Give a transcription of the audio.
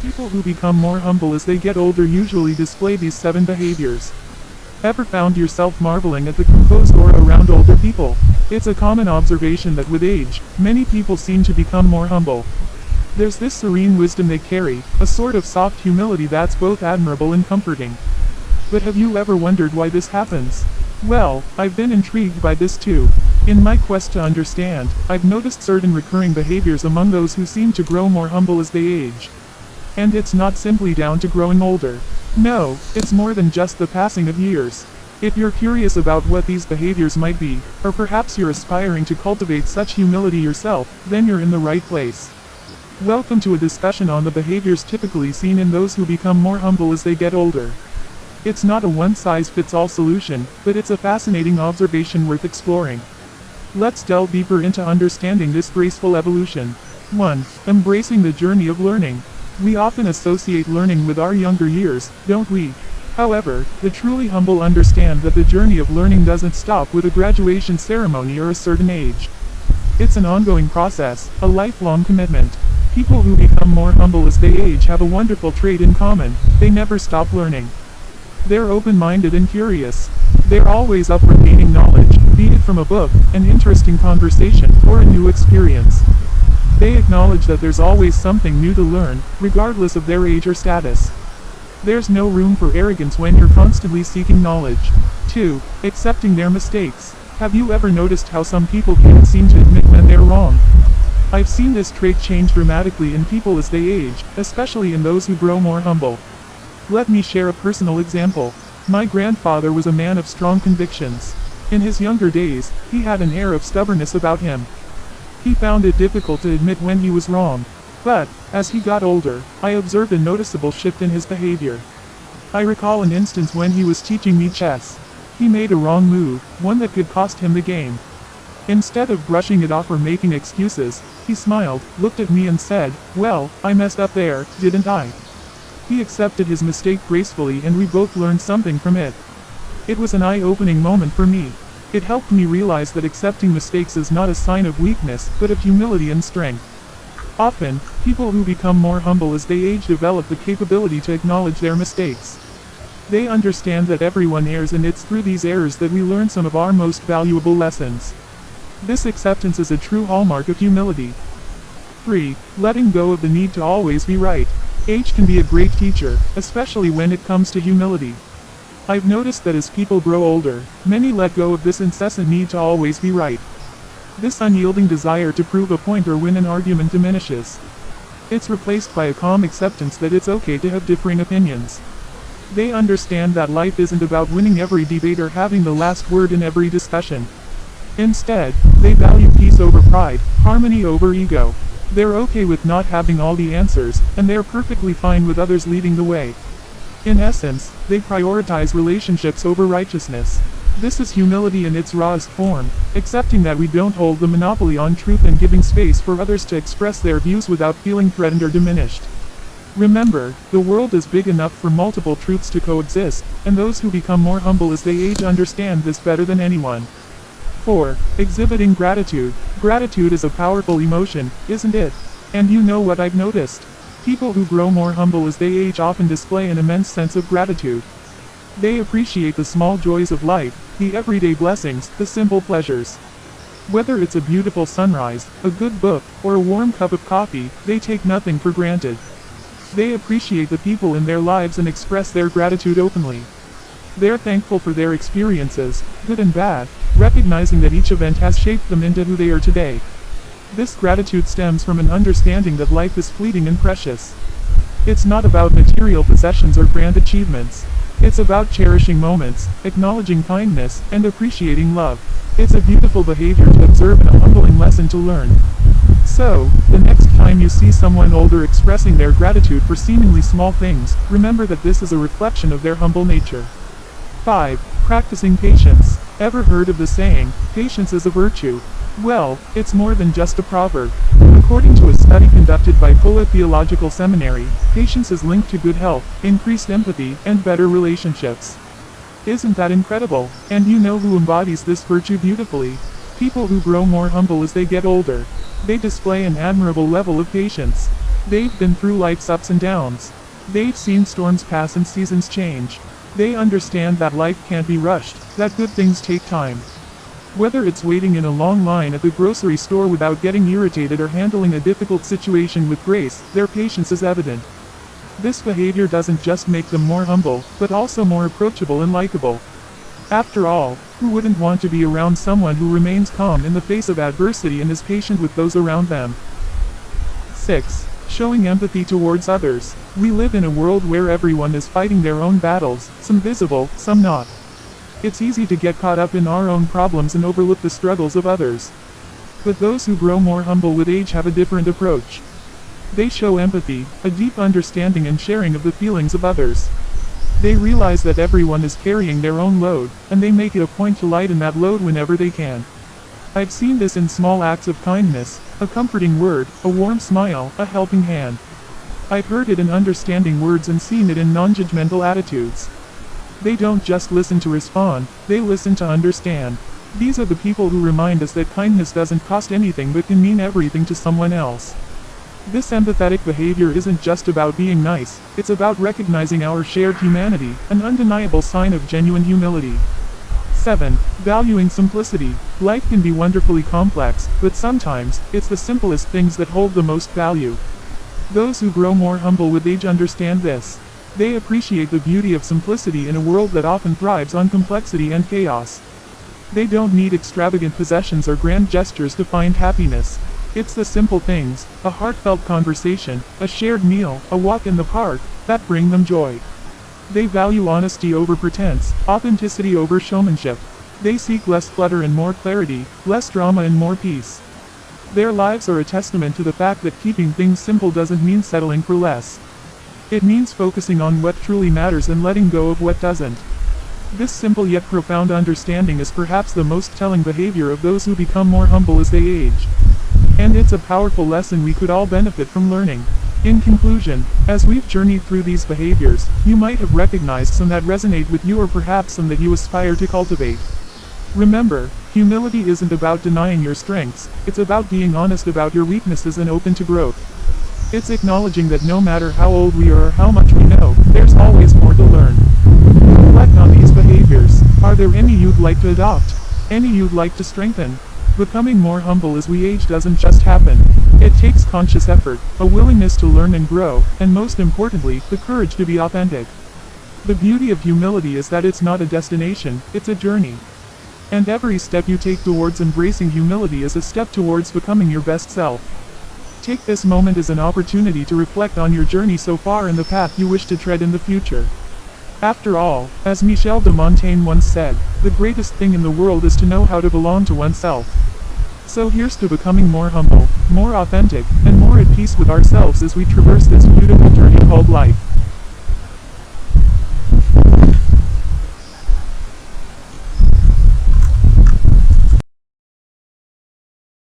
People who become more humble as they get older usually display these 7 behaviors. Ever found yourself marveling at the composed aura around older people? It's a common observation that with age, many people seem to become more humble. There's this serene wisdom they carry, a sort of soft humility that's both admirable and comforting. But have you ever wondered why this happens? Well, I've been intrigued by this too. In my quest to understand, I've noticed certain recurring behaviors among those who seem to grow more humble as they age. And it's not simply down to growing older. No, it's more than just the passing of years. If you're curious about what these behaviors might be, or perhaps you're aspiring to cultivate such humility yourself, then you're in the right place. Welcome to a discussion on the behaviors typically seen in those who become more humble as they get older. It's not a one-size-fits-all solution, but it's a fascinating observation worth exploring. Let's delve deeper into understanding this graceful evolution. 1. Embracing the journey of learning. We often associate learning with our younger years, don't we? However, the truly humble understand that the journey of learning doesn't stop with a graduation ceremony or a certain age. It's an ongoing process, a lifelong commitment. People who become more humble as they age have a wonderful trait in common: they never stop learning. They're open-minded and curious. They're always up for gaining knowledge, be it from a book, an interesting conversation, or a new experience. They acknowledge that there's always something new to learn, regardless of their age or status. There's no room for arrogance when you're constantly seeking knowledge. 2. Accepting their mistakes. Have you ever noticed how some people can't seem to admit when they're wrong? I've seen this trait change dramatically in people as they age, especially in those who grow more humble. Let me share a personal example. My grandfather was a man of strong convictions. In his younger days, he had an air of stubbornness about him. He found it difficult to admit when he was wrong. But, as he got older, I observed a noticeable shift in his behavior. I recall an instance when he was teaching me chess. He made a wrong move, one that could cost him the game. Instead of brushing it off or making excuses, he smiled, looked at me and said, "Well, I messed up there, didn't I?" He accepted his mistake gracefully and we both learned something from it. It was an eye-opening moment for me. It helped me realize that accepting mistakes is not a sign of weakness, but of humility and strength. Often, people who become more humble as they age develop the capability to acknowledge their mistakes. They understand that everyone errs, and it's through these errors that we learn some of our most valuable lessons. This acceptance is a true hallmark of humility. 3. Letting go of the need to always be right. Age can be a great teacher, especially when it comes to humility. I've noticed that as people grow older, many let go of this incessant need to always be right. This unyielding desire to prove a point or win an argument diminishes. It's replaced by a calm acceptance that it's okay to have differing opinions. They understand that life isn't about winning every debate or having the last word in every discussion. Instead, they value peace over pride, harmony over ego. They're okay with not having all the answers, and they're perfectly fine with others leading the way. In essence, they prioritize relationships over righteousness. This is humility in its rawest form, accepting that we don't hold the monopoly on truth and giving space for others to express their views without feeling threatened or diminished. Remember, the world is big enough for multiple truths to coexist, and those who become more humble as they age understand this better than anyone. 4. Exhibiting gratitude. Gratitude is a powerful emotion, isn't it? And you know what I've noticed? People who grow more humble as they age often display an immense sense of gratitude. They appreciate the small joys of life, the everyday blessings, the simple pleasures. Whether it's a beautiful sunrise, a good book, or a warm cup of coffee, they take nothing for granted. They appreciate the people in their lives and express their gratitude openly. They're thankful for their experiences, good and bad, recognizing that each event has shaped them into who they are today. This gratitude stems from an understanding that life is fleeting and precious. It's not about material possessions or grand achievements. It's about cherishing moments, acknowledging kindness, and appreciating love. It's a beautiful behavior to observe and a humbling lesson to learn. So, the next time you see someone older expressing their gratitude for seemingly small things, remember that this is a reflection of their humble nature. 5. Practicing patience. Ever heard of the saying, patience is a virtue? Well, it's more than just a proverb. According to a study conducted by Fuller Theological Seminary, patience is linked to good health, increased empathy, and better relationships. Isn't that incredible? And you know who embodies this virtue beautifully? People who grow more humble as they get older. They display an admirable level of patience. They've been through life's ups and downs. They've seen storms pass and seasons change. They understand that life can't be rushed, that good things take time. Whether it's waiting in a long line at the grocery store without getting irritated or handling a difficult situation with grace, their patience is evident. This behavior doesn't just make them more humble, but also more approachable and likable. After all, who wouldn't want to be around someone who remains calm in the face of adversity and is patient with those around them? 6. Showing empathy towards others. We live in a world where everyone is fighting their own battles, some visible, some not. It's easy to get caught up in our own problems and overlook the struggles of others. But those who grow more humble with age have a different approach. They show empathy, a deep understanding and sharing of the feelings of others. They realize that everyone is carrying their own load, and they make it a point to lighten that load whenever they can. I've seen this in small acts of kindness, a comforting word, a warm smile, a helping hand. I've heard it in understanding words and seen it in non-judgmental attitudes. They don't just listen to respond, they listen to understand. These are the people who remind us that kindness doesn't cost anything but can mean everything to someone else. This empathetic behavior isn't just about being nice, it's about recognizing our shared humanity, an undeniable sign of genuine humility. 7. Valuing simplicity. Life can be wonderfully complex, but sometimes, it's the simplest things that hold the most value. Those who grow more humble with age understand this. They appreciate the beauty of simplicity in a world that often thrives on complexity and chaos. They don't need extravagant possessions or grand gestures to find happiness. It's the simple things, a heartfelt conversation, a shared meal, a walk in the park, that bring them joy. They value honesty over pretense, authenticity over showmanship. They seek less clutter and more clarity, less drama and more peace. Their lives are a testament to the fact that keeping things simple doesn't mean settling for less. It means focusing on what truly matters and letting go of what doesn't. This simple yet profound understanding is perhaps the most telling behavior of those who become more humble as they age. And it's a powerful lesson we could all benefit from learning. In conclusion, as we've journeyed through these behaviors, you might have recognized some that resonate with you or perhaps some that you aspire to cultivate. Remember, humility isn't about denying your strengths, it's about being honest about your weaknesses and open to growth. It's acknowledging that no matter how old we are or how much we know, there's always more to learn. Reflect on these behaviors. Are there any you'd like to adopt? Any you'd like to strengthen? Becoming more humble as we age doesn't just happen. It takes conscious effort, a willingness to learn and grow, and most importantly, the courage to be authentic. The beauty of humility is that it's not a destination, it's a journey. And every step you take towards embracing humility is a step towards becoming your best self. Take this moment as an opportunity to reflect on your journey so far and the path you wish to tread in the future. After all, as Michel de Montaigne once said, the greatest thing in the world is to know how to belong to oneself. So here's to becoming more humble, more authentic, and more at peace with ourselves as we traverse this beautiful journey called life.